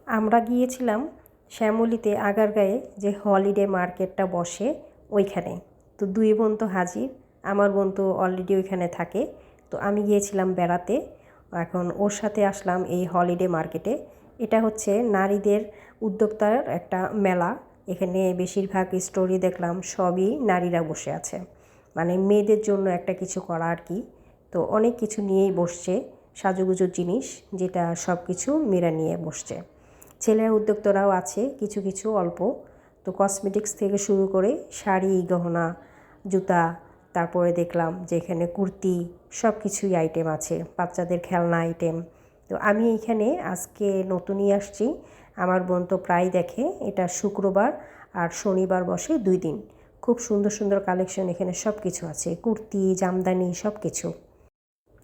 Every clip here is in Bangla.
আমরা গিয়েছিলাম শ্যামলীতে আগারগাঁয়ে যে হলিডে মার্কেটটা বসে ওইখানে। তো দুই বোন তো হাজির, আমার বোন তো অলরেডি ওইখানে থাকে। তো আমি গিয়েছিলাম বেড়াতে, এখন ওর সাথে আসলাম এই হলিডে মার্কেটে। এটা হচ্ছে নারীদের উদ্যোক্তার একটা মেলা। এখানে বেশিরভাগ স্টোরি দেখলাম সবই নারীরা বসে আছে, মানে মেয়েদের জন্য একটা কিছু করা আর কি। তো অনেক কিছু নিয়েই বসছে, সাজুগুজুর জিনিস, যেটা সব কিছু মেয়েরা নিয়ে বসছে। ছেলের উদ্যোক্তারাও আছে কিছু কিছু অল্প। তো কসমেটিক্স থেকে শুরু করে শাড়ি, গহনা, জুতা, তারপরে দেখলাম যে এখানে কুর্তি, সব কিছুই আইটেম আছে, বাচ্চাদের খেলনা আইটেম। তো আমি এখানে আজকে নতুনই আসছি, আমার বোন তো প্রায় দেখে। এটা শুক্রবার আর শনিবার বসে 2 দিন। খুব সুন্দর সুন্দর কালেকশন এখানে সব কিছু আছে, কুর্তি, জামদানি, সব কিছু।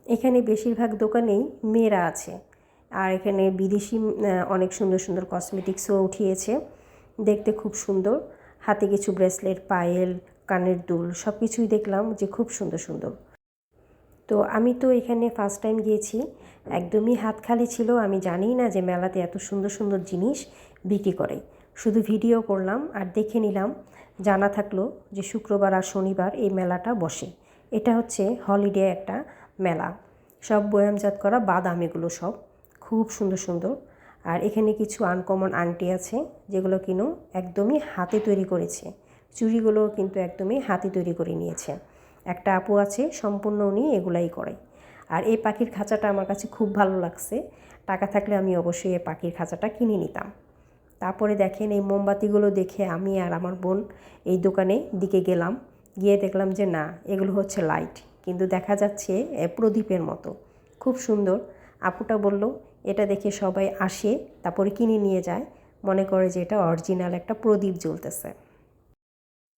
এখানে বেশিরভাগ দোকানেই মেয়েরা আছে। আর এখানে বিদেশি অনেক সুন্দর সুন্দর কসমেটিক্সও উঠিয়েছে, দেখতে খুব সুন্দর। হাতে কিছু ব্রেসলেট, পায়েল, কানের দুল, সব কিছুই দেখলাম যে খুব সুন্দর সুন্দর। তো আমি তো এখানে ফার্স্ট টাইম গিয়েছি, একদমই হাত খালি ছিল। আমি জানিই না যে মেলাতে এত সুন্দর সুন্দর জিনিস বিক্রি করে। শুধু ভিডিও করলাম আর দেখে নিলাম, জানা থাকলো যে শুক্রবার আর শনিবার এই মেলাটা বসে। এটা হচ্ছে হলিডে একটা মেলা, সব বয়ামজাত করা বাদাম, এগুলো সব খুব সুন্দর সুন্দর। আর এখানে কিছু আনকমন আংটি আছে যেগুলো কিনো একদমই হাতে তৈরি করেছে। চুড়িগুলো কিন্তু একদমই হাতে তৈরি করে নিয়েছে। একটা আপু আছে সম্পূর্ণ উনি এগুলাই করে। আর এই পাখির খাঁচাটা আমার কাছে খুব ভালো লাগছে, টাকা থাকলে আমি অবশ্যই এই পাখির খাঁচাটা কিনে নিতাম। তারপরে দেখেন এই মোমবাতিগুলো দেখে আমি আর আমার বোন এই দোকানে দিকে গেলাম, গিয়ে দেখলাম যে না, এগুলো হচ্ছে লাইট, কিন্তু দেখা যাচ্ছে প্রদীপের মতো, খুব সুন্দর। আপুটা বলল এটা দেখে সবাই আসে, তারপরে কিনে নিয়ে যায়, মনে করে যে এটা অরিজিনাল একটা প্রদীপ জ্বলতেছে।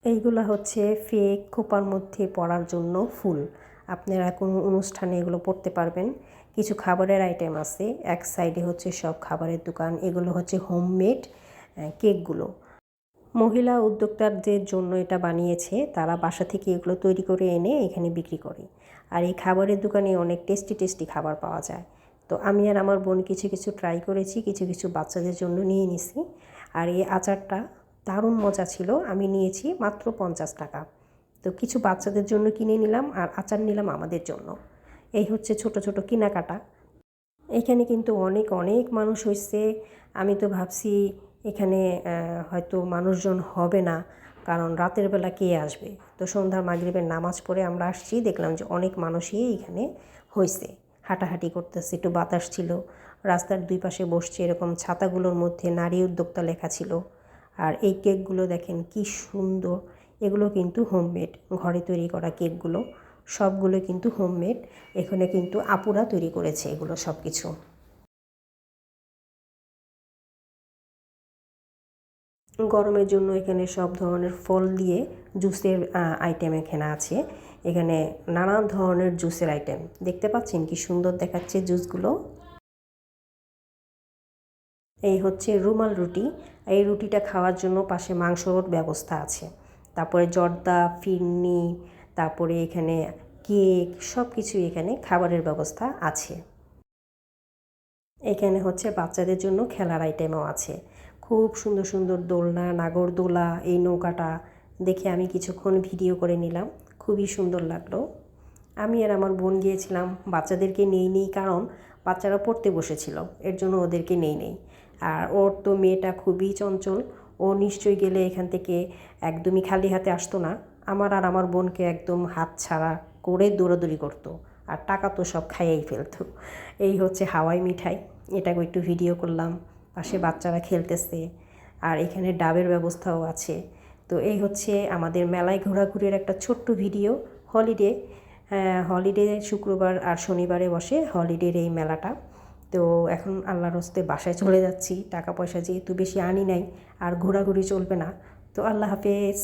এইগুলো হচ্ছে ফেক খোপার মধ্যে পরার জন্য ফুল, আপনারা কোনো অনুষ্ঠানে এগুলো পরতে পারবেন। কিছু খাবারের আইটেম আছে, এক সাইডে হচ্ছে সব খাবারের দোকান। এগুলো হচ্ছে হোমমেড কেকগুলো, মহিলা উদ্যোক্তাদের জন্য এটা বানিয়েছে, তারা বাসা থেকে এগুলো তৈরি করে এনে এখানে বিক্রি করে। আর এই খাবারের দোকানে অনেক টেস্টি টেস্টি খাবার পাওয়া যায়। তো আমি আর আমার বোন কিছু কিছু ট্রাই করেছি, কিছু কিছু বাচ্চাদের জন্য নিয়ে নিছি। আর এই আচারটা দারুণ মজা ছিল, আমি নিয়েছি মাত্র 50 টাকা। তো কিছু বাচ্চাদের জন্য কিনে নিলাম আর আচার নিলাম আমাদের জন্য। এই হচ্ছে ছোট ছোট কেনাকাটা। এখানে কিন্তু অনেক অনেক মানুষ হয়েছে। আমি তো ভাবছি এখানে হয়তো মানুষজন হবে না, কারণ রাতের বেলা কে আসবে। তো সন্ধ্যার মাগরিবের নামাজ পড়ে আমরা আসছি, দেখলাম যে অনেক মানুষই এখানে হয়েছে, হাঁটাহাঁটি করতেছে, একটু বাতাস ছিল, রাস্তার দুই পাশে বসছে। এরকম ছাতাগুলোর মধ্যে নারী উদ্যোক্তা লেখা ছিল। আর এই কেকগুলো দেখেন কি সুন্দর, এগুলো কিন্তু হোমমেড, ঘরে তৈরি করা কেকগুলো সবগুলো কিন্তু হোমমেড। এখানে কিন্তু আপুরা তৈরি করেছে এগুলো সব কিছু। গরমের জন্য এখানে সব ধরনের ফল দিয়ে জুসের আইটেম এখানে আছে। এখানে নানান ধরনের জুসের আইটেম দেখতে পাচ্ছেন, কি সুন্দর দেখাচ্ছে জুসগুলো। এই হচ্ছে রুমাল রুটি, এই রুটিটা খাওয়ার জন্য পাশে মাংসর ব্যবস্থা আছে। তারপরে জর্দা, ফিরনি, তারপরে এখানে কেক, সব কিছুই এখানে খাবারের ব্যবস্থা আছে। এখানে হচ্ছে বাচ্চাদের জন্য খেলার আইটেমও আছে, খুব সুন্দর সুন্দর দোলনা, নাগরদোলা, এই নৌকাটা দেখে আমি কিছুক্ষণ ভিডিও করে নিলাম, খুবই সুন্দর লাগলো। আমি আর আমার বোন গিয়েছিলাম, বাচ্চাদেরকে নেই কারণ বাচ্চারা পড়তে বসেছিল, এর জন্য ওদেরকে নেই। আর ওর তো মেয়েটা খুবই চঞ্চল, ও নিশ্চয়ই গেলে এখান থেকে একদমই খালি হাতে আসতো না। আমার আর আমার বোনকে একদম হাত ছাড়া করে দৌড়াদৌড়ি করতো, আর টাকা তো সব খাইয়েই ফেলতো। এই হচ্ছে হাওয়াই মিঠাই, এটাকে একটু ভিডিও করলাম। পাশে বাচ্চারা খেলতেছে, আর এখানে ডাবের ব্যবস্থাও আছে। তো এই হচ্ছে আমাদের মেলায় ঘোরাঘুরির একটা ছোট্ট ভিডিও। হলিডে, হলিডে শুক্রবার আর শনিবারে বসে হলিডের এই মেলাটা। তো এখন আল্লাহর হস্তে বাসায় চলে যাচ্ছি, টাকা পয়সা যেহেতু বেশি আনি নাই, আর ঘোরাঘুরি চলবে না। তো আল্লাহ হাফেজ।